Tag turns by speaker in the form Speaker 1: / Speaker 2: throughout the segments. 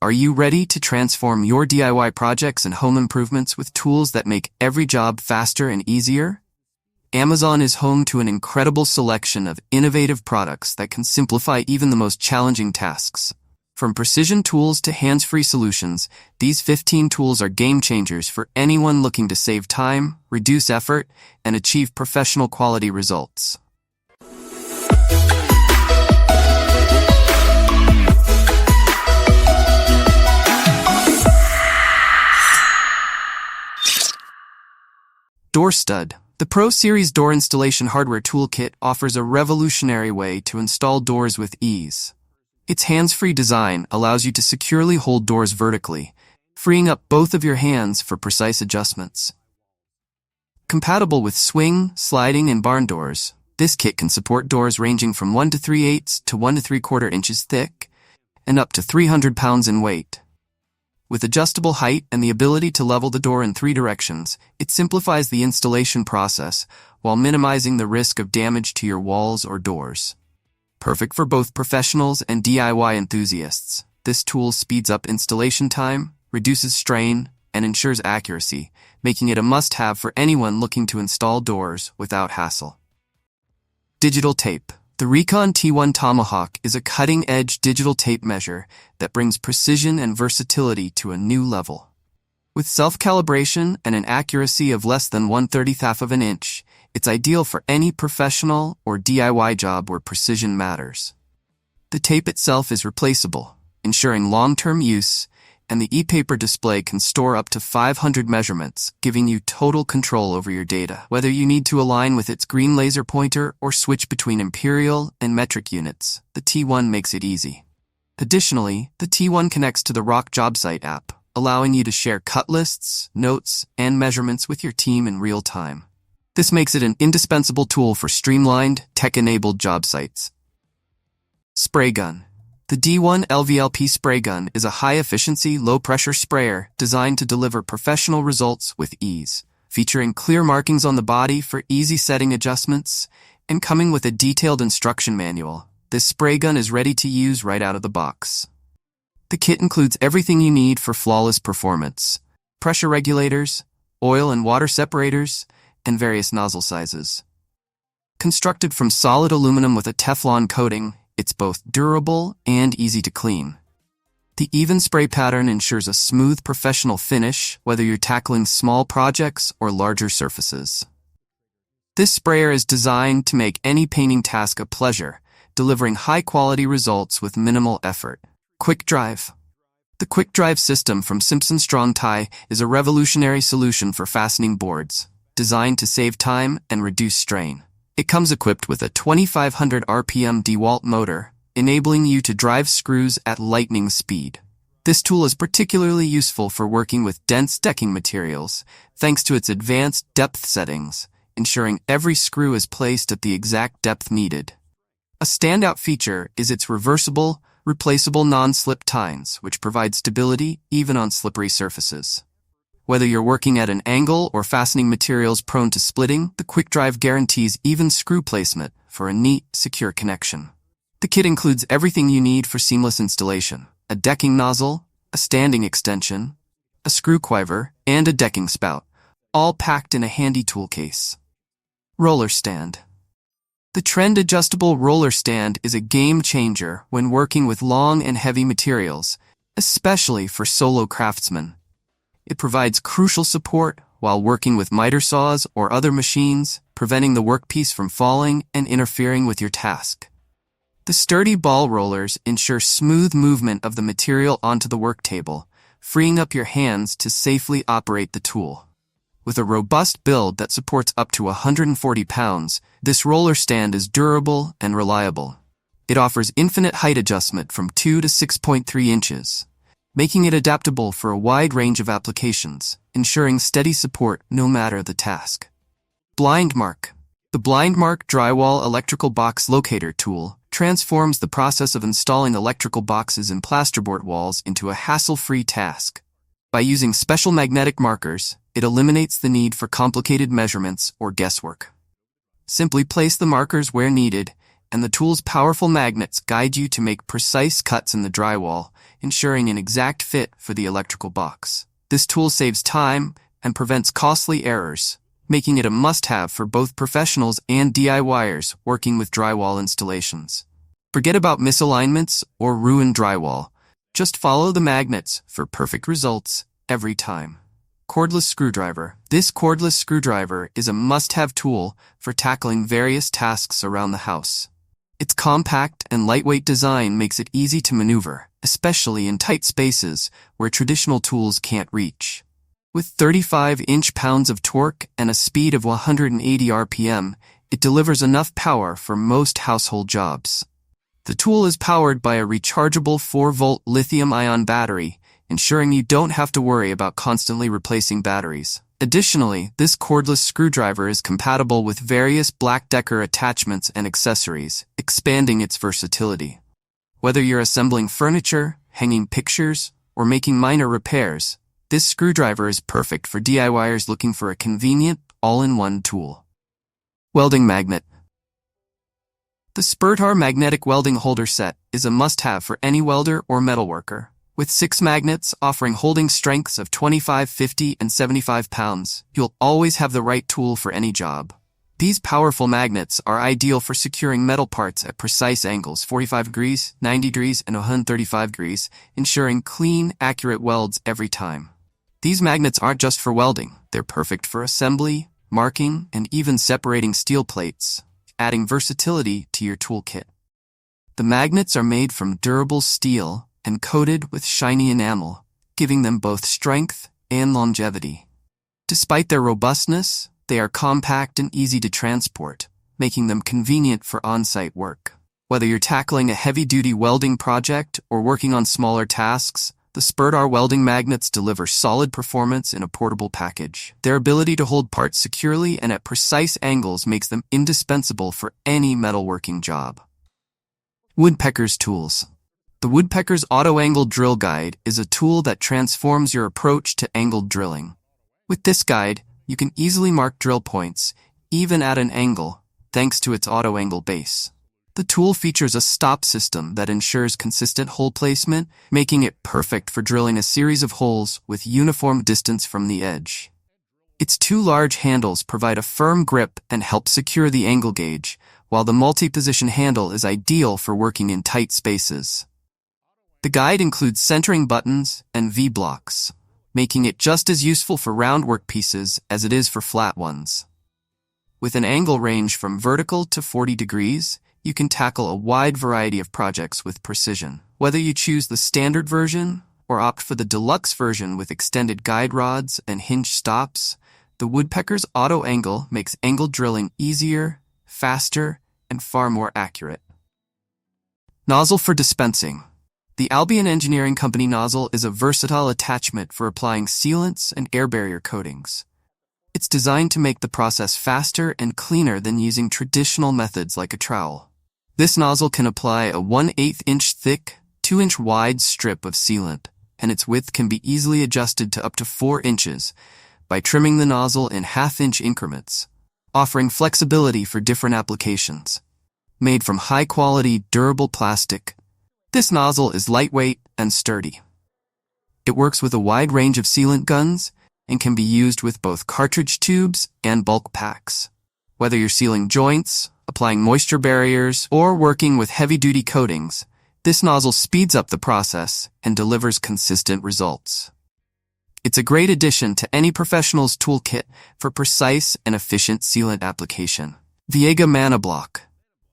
Speaker 1: Are you ready to transform your DIY projects and home improvements with tools that make every job faster and easier? Amazon is home to an incredible selection of innovative products that can simplify even the most challenging tasks. From precision tools to hands-free solutions, these 15 tools are game changers for anyone looking to save time, reduce effort, and achieve professional quality results. Door Stud. The Pro Series Door Installation Hardware Toolkit offers a revolutionary way to install doors with ease. Its hands-free design allows you to securely hold doors vertically, freeing up both of your hands for precise adjustments. Compatible with swing, sliding, and barn doors, this kit can support doors ranging from 1 3/8 to 1 3/4 inches thick and up to 300 pounds in weight. With adjustable height and the ability to level the door in 3 directions, it simplifies the installation process while minimizing the risk of damage to your walls or doors. Perfect for both professionals and DIY enthusiasts, this tool speeds up installation time, reduces strain, and ensures accuracy, making it a must-have for anyone looking to install doors without hassle. Digital tape. The Recon T1 Tomahawk is a cutting-edge digital tape measure that brings precision and versatility to a new level. With self-calibration and an accuracy of less than 1/30th of an inch, it's ideal for any professional or DIY job where precision matters. The tape itself is replaceable, ensuring long-term use, and the e-paper display can store up to 500 measurements, giving you total control over your data. Whether you need to align with its green laser pointer or switch between imperial and metric units, the T1 makes it easy. Additionally, the T1 connects to the Rock JobSite app, allowing you to share cut lists, notes, and measurements with your team in real time. This makes it an indispensable tool for streamlined, tech-enabled job sites. Spray gun. The D1 LVLP spray gun is a high-efficiency, low-pressure sprayer designed to deliver professional results with ease, featuring clear markings on the body for easy setting adjustments, and coming with a detailed instruction manual. This spray gun is ready to use right out of the box. The kit includes everything you need for flawless performance: pressure regulators, oil and water separators, and various nozzle sizes. Constructed from solid aluminum with a Teflon coating, it's both durable and easy to clean. The even spray pattern ensures a smooth professional finish, whether you're tackling small projects or larger surfaces. This sprayer is designed to make any painting task a pleasure, delivering high-quality results with minimal effort. Quik Drive. The Quik Drive system from Simpson Strong-Tie is a revolutionary solution for fastening boards, designed to save time and reduce strain. It comes equipped with a 2500 RPM DeWalt motor, enabling you to drive screws at lightning speed. This tool is particularly useful for working with dense decking materials, thanks to its advanced depth settings, ensuring every screw is placed at the exact depth needed. A standout feature is its reversible, replaceable non-slip tines, which provide stability even on slippery surfaces. Whether you're working at an angle or fastening materials prone to splitting, the Quik Drive guarantees even screw placement for a neat, secure connection. The kit includes everything you need for seamless installation: a decking nozzle, a standing extension, a screw quiver, and a decking spout, all packed in a handy tool case. Roller stand. The trend-adjustable roller stand is a game changer when working with long and heavy materials, especially for solo craftsmen. It provides crucial support while working with miter saws or other machines, preventing the workpiece from falling and interfering with your task. The sturdy ball rollers ensure smooth movement of the material onto the work table, freeing up your hands to safely operate the tool. With a robust build that supports up to 140 pounds, this roller stand is durable and reliable. It offers infinite height adjustment from 2 to 6.3 inches. Making it adaptable for a wide range of applications, ensuring steady support no matter the task. Blind Mark. The Blind Mark Drywall Electrical Box Locator tool transforms the process of installing electrical boxes in plasterboard walls into a hassle-free task. By using special magnetic markers, it eliminates the need for complicated measurements or guesswork. Simply place the markers where needed, and the tool's powerful magnets guide you to make precise cuts in the drywall, ensuring an exact fit for the electrical box. This tool saves time and prevents costly errors, making it a must-have for both professionals and DIYers working with drywall installations. Forget about misalignments or ruined drywall. Just follow the magnets for perfect results every time. Cordless screwdriver. This cordless screwdriver is a must-have tool for tackling various tasks around the house. Its compact and lightweight design makes it easy to maneuver, especially in tight spaces where traditional tools can't reach. With 35 inch-pounds of torque and a speed of 180 RPM, it delivers enough power for most household jobs. The tool is powered by a rechargeable 4-volt lithium-ion battery, ensuring you don't have to worry about constantly replacing batteries. Additionally, this cordless screwdriver is compatible with various Black Decker attachments and accessories, expanding its versatility. Whether you're assembling furniture, hanging pictures, or making minor repairs, this screwdriver is perfect for DIYers looking for a convenient, all-in-one tool. Welding Magnet. The Spurtar magnetic welding holder set is a must-have for any welder or metalworker. With 6 magnets offering holding strengths of 25, 50, and 75 pounds, you'll always have the right tool for any job. These powerful magnets are ideal for securing metal parts at precise angles, 45 degrees, 90 degrees, and 135 degrees, ensuring clean, accurate welds every time. These magnets aren't just for welding. They're perfect for assembly, marking, and even separating steel plates, adding versatility to your toolkit. The magnets are made from durable steel and coated with shiny enamel, giving them both strength and longevity. Despite their robustness, they are compact and easy to transport, making them convenient for on-site work. Whether you're tackling a heavy-duty welding project or working on smaller tasks, the Spurtar welding magnets deliver solid performance in a portable package. Their ability to hold parts securely and at precise angles makes them indispensable for any metalworking job. Woodpeckers Tools. The Woodpeckers Auto-Angle Drill Guide is a tool that transforms your approach to angled drilling. With this guide, you can easily mark drill points, even at an angle, thanks to its auto-angle base. The tool features a stop system that ensures consistent hole placement, making it perfect for drilling a series of holes with uniform distance from the edge. Its 2 large handles provide a firm grip and help secure the angle gauge, while the multi-position handle is ideal for working in tight spaces. The guide includes centering buttons and V-blocks, making it just as useful for round workpieces as it is for flat ones. With an angle range from vertical to 40 degrees, you can tackle a wide variety of projects with precision. Whether you choose the standard version or opt for the deluxe version with extended guide rods and hinge stops, the Woodpeckers Auto Angle makes angle drilling easier, faster, and far more accurate. Nozzle for dispensing. The Albion Engineering Company nozzle is a versatile attachment for applying sealants and air barrier coatings. It's designed to make the process faster and cleaner than using traditional methods like a trowel. This nozzle can apply a 1/8 inch thick, 2 inch wide strip of sealant, and its width can be easily adjusted to up to 4 inches by trimming the nozzle in 1/2 inch increments, offering flexibility for different applications. Made from high-quality, durable plastic, this nozzle is lightweight and sturdy. It works with a wide range of sealant guns and can be used with both cartridge tubes and bulk packs. Whether you're sealing joints, applying moisture barriers, or working with heavy-duty coatings, this nozzle speeds up the process and delivers consistent results. It's a great addition to any professional's toolkit for precise and efficient sealant application. Viega ManaBloc.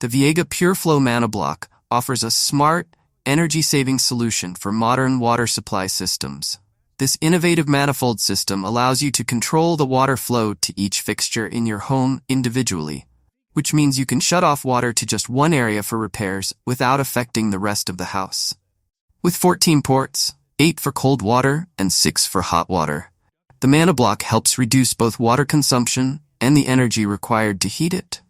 Speaker 1: The Viega PureFlow ManaBloc offers a smart, energy-saving solution for modern water supply systems. This innovative manifold system allows you to control the water flow to each fixture in your home individually, which means you can shut off water to just one area for repairs without affecting the rest of the house. With 14 ports, 8 for cold water and 6 for hot water, the ManaBloc helps reduce both water consumption and the energy required to heat it.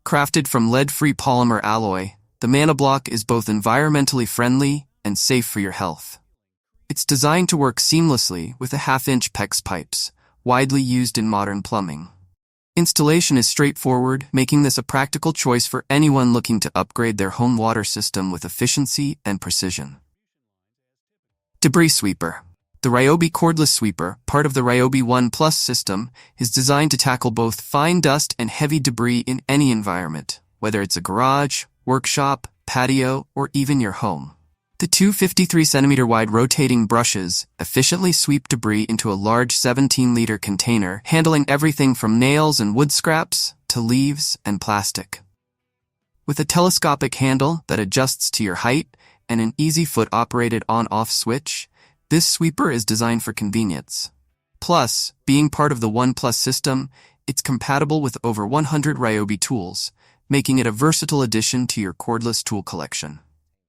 Speaker 1: Crafted from lead-free polymer alloy, the ManaBloc is both environmentally friendly and safe for your health. It's designed to work seamlessly with the 1/2 inch PEX pipes, widely used in modern plumbing. Installation is straightforward, making this a practical choice for anyone looking to upgrade their home water system with efficiency and precision. Debris Sweeper. The Ryobi Cordless Sweeper, part of the Ryobi One Plus system, is designed to tackle both fine dust and heavy debris in any environment, whether it's a garage, workshop, patio, or even your home. The two 53cm wide rotating brushes efficiently sweep debris into a large 17-liter container, handling everything from nails and wood scraps to leaves and plastic. With a telescopic handle that adjusts to your height and an easy foot-operated on-off switch, this sweeper is designed for convenience. Plus, being part of the One Plus system, it's compatible with over 100 Ryobi tools, making it a versatile addition to your cordless tool collection.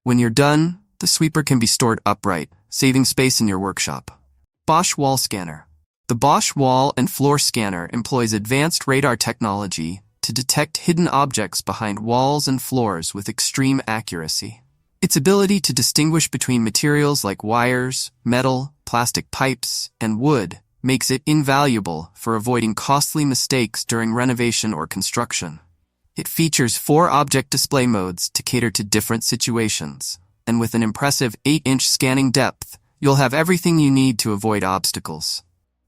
Speaker 1: When you're done, the sweeper can be stored upright, saving space in your workshop. Bosch Wallscanner. The Bosch Wall and Floor Scanner employs advanced radar technology to detect hidden objects behind walls and floors with extreme accuracy. Its ability to distinguish between materials like wires, metal, plastic pipes, and wood makes it invaluable for avoiding costly mistakes during renovation or construction. It features 4 object display modes to cater to different situations, and with an impressive 8-inch scanning depth, you'll have everything you need to avoid obstacles.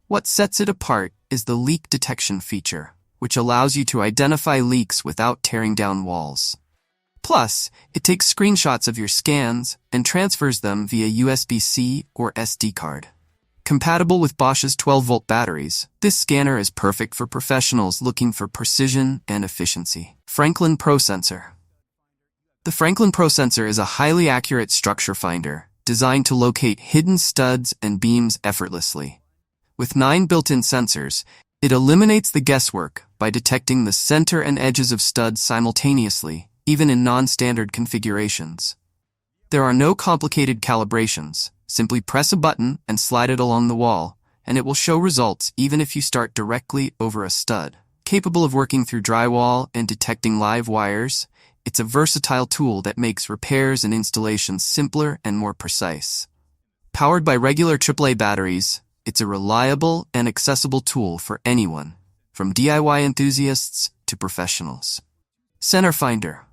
Speaker 1: What sets it apart is the leak detection feature, which allows you to identify leaks without tearing down walls. Plus, it takes screenshots of your scans and transfers them via USB-C or SD card. Compatible with Bosch's 12-volt batteries, this scanner is perfect for professionals looking for precision and efficiency. Franklin ProSensor. The Franklin ProSensor is a highly accurate structure finder designed to locate hidden studs and beams effortlessly. With 9 built-in sensors, it eliminates the guesswork by detecting the center and edges of studs simultaneously, even in non-standard configurations. There are no complicated calibrations. Simply press a button and slide it along the wall, and it will show results even if you start directly over a stud. Capable of working through drywall and detecting live wires, it's a versatile tool that makes repairs and installations simpler and more precise. Powered by regular AAA batteries, it's a reliable and accessible tool for anyone, from DIY enthusiasts to professionals. Center Finder.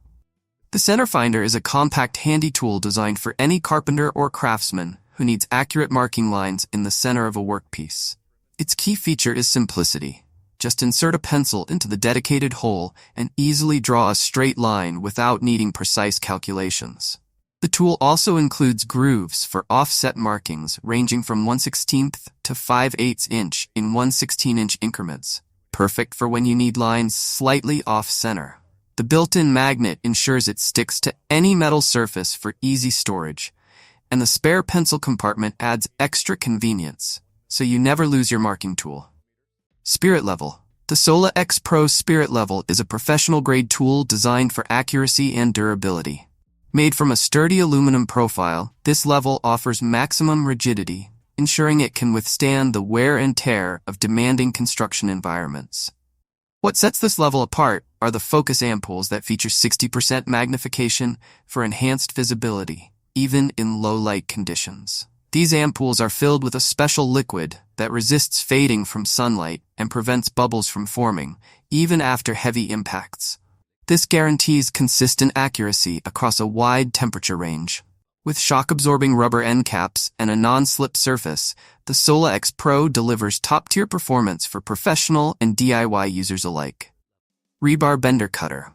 Speaker 1: The Center Finder is a compact handy tool designed for any carpenter or craftsman who needs accurate marking lines in the center of a workpiece. Its key feature is simplicity. Just insert a pencil into the dedicated hole and easily draw a straight line without needing precise calculations. The tool also includes grooves for offset markings ranging from 1/16 to 5/8 inch in 1/16-inch increments, perfect for when you need lines slightly off-center. The built-in magnet ensures it sticks to any metal surface for easy storage, and the spare pencil compartment adds extra convenience, so you never lose your marking tool. Spirit Level. The Sola X Pro Spirit Level is a professional-grade tool designed for accuracy and durability. Made from a sturdy aluminum profile, this level offers maximum rigidity, ensuring it can withstand the wear and tear of demanding construction environments. What sets this level apart are the focus ampoules that feature 60% magnification for enhanced visibility, even in low-light conditions. These ampoules are filled with a special liquid that resists fading from sunlight and prevents bubbles from forming, even after heavy impacts. This guarantees consistent accuracy across a wide temperature range. With shock-absorbing rubber end caps and a non-slip surface, the Sola X Pro delivers top-tier performance for professional and DIY users alike. Rebar Bender Cutter.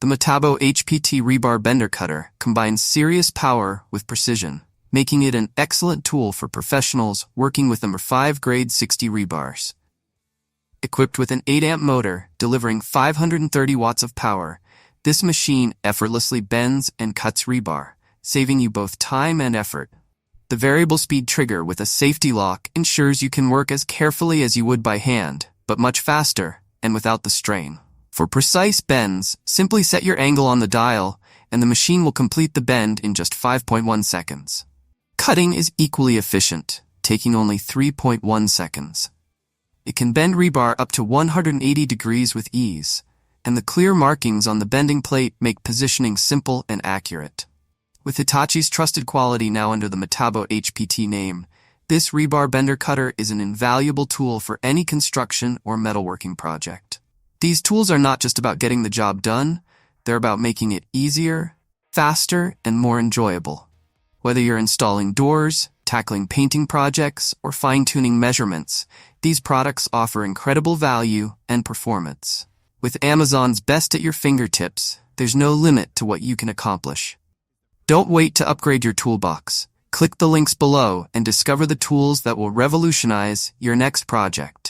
Speaker 1: The Metabo HPT Rebar Bender Cutter combines serious power with precision, making it an excellent tool for professionals working with number 5 grade 60 rebars. Equipped with an 8-amp motor delivering 530 watts of power, this machine effortlessly bends and cuts rebar, saving you both time and effort. The variable speed trigger with a safety lock ensures you can work as carefully as you would by hand, but much faster and without the strain. For precise bends, simply set your angle on the dial, and the machine will complete the bend in just 5.1 seconds. Cutting is equally efficient, taking only 3.1 seconds. It can bend rebar up to 180 degrees with ease, and the clear markings on the bending plate make positioning simple and accurate. With Hitachi's trusted quality now under the Metabo HPT name, this rebar bender cutter is an invaluable tool for any construction or metalworking project. These tools are not just about getting the job done, they're about making it easier, faster, and more enjoyable. Whether you're installing doors, tackling painting projects, or fine-tuning measurements, these products offer incredible value and performance. With Amazon's best at your fingertips, there's no limit to what you can accomplish. Don't wait to upgrade your toolbox. Click the links below and discover the tools that will revolutionize your next project.